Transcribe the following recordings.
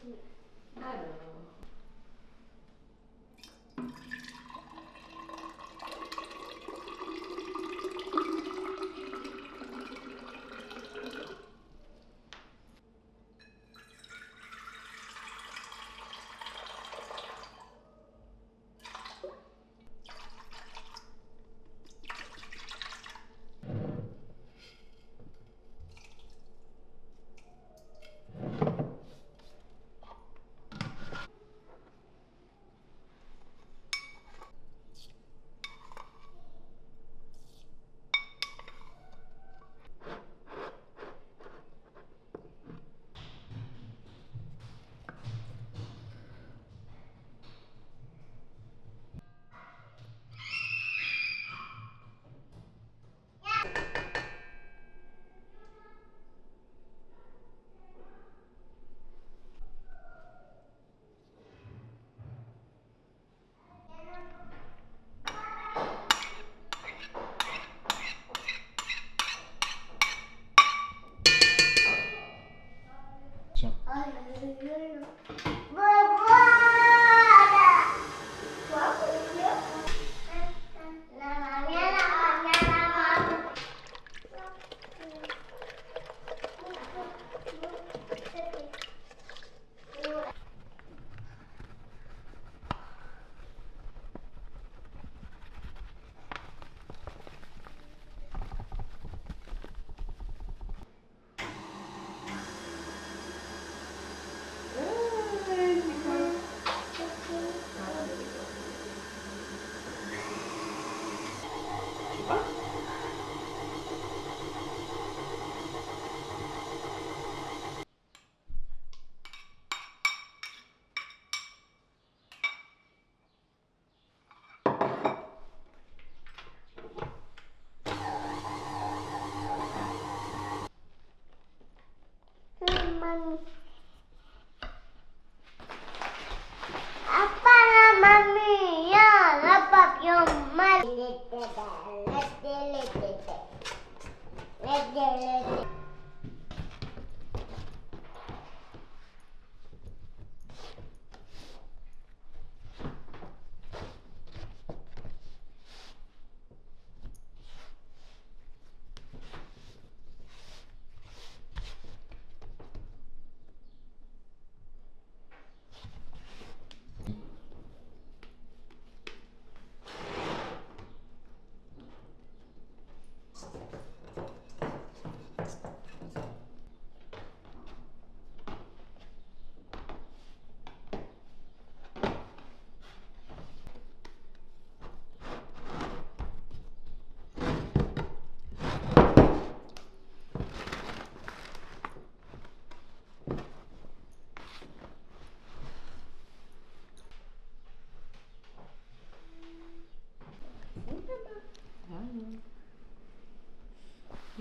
Alors. Tiens. Apa namanya? Apa yang mal?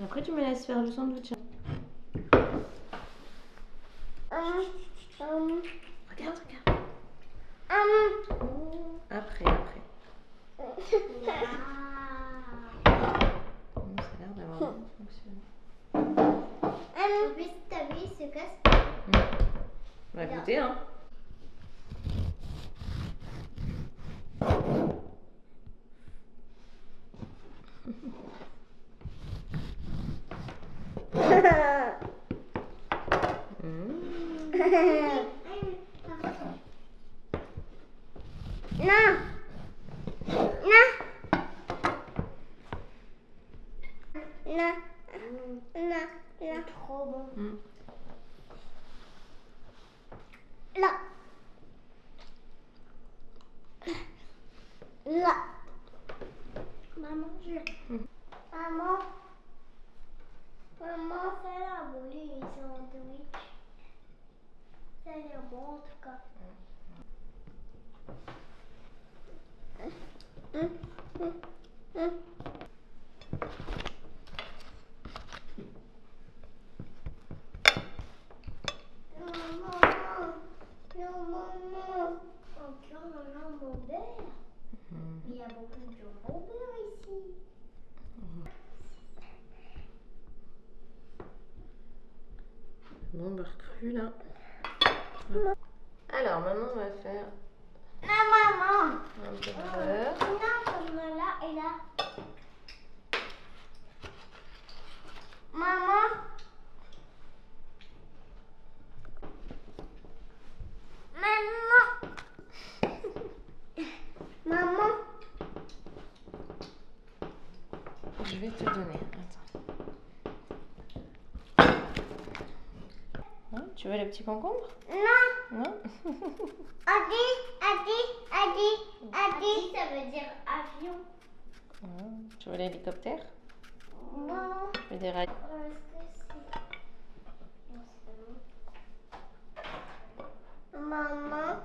Et après, tu me laisses faire le sandwich. Regarde, regarde. Après. Ça a l'air d'avoir bien fonctionné. En plus, t'as vu, il se casse. On va goûter, hein. Non. Non. Non. Non. Non. Trop bon. Là. Là. Maman, Maman. Maman, ça a l'air bon, les sandwichs. Ça a l'air bon, en tout cas. Maman. Encore un jambon beurre. Il y a beaucoup de jambon beurre ici. Bon, beurre cru là. Alors maintenant on va faire Non, maman. un peu de beurre. Non, comme là et là. Maman. Maman. Maman. Je vais te donner. Attends. Hein, tu veux les petits concombres? Non. Non? Adi, ça veut dire avion. Tu veux l'hélicoptère? Non. Tu veux des rails? Est-ce que c'est... Maman.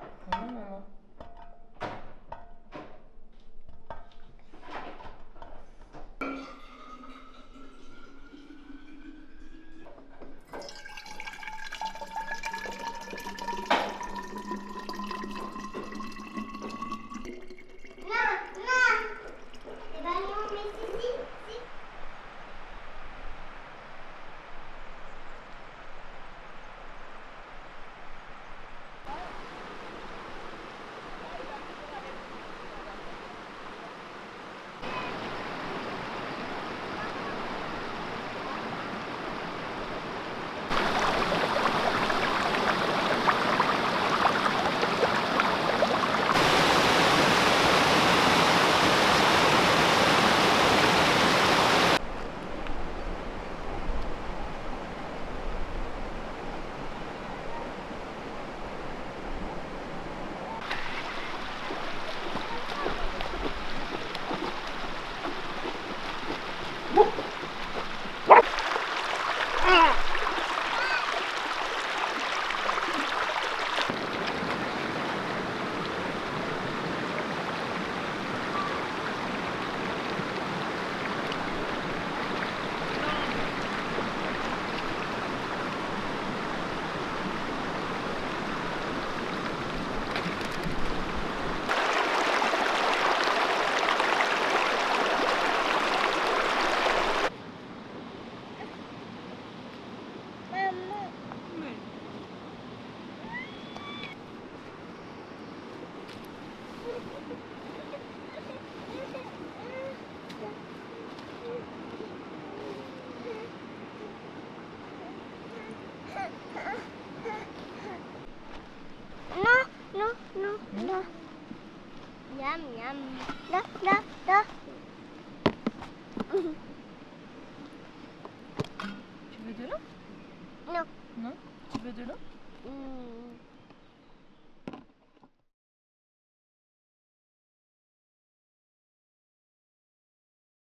Non, non. Non. Miam, miam. Là. Tu veux de l'eau? Non. Non? Tu veux de l'eau?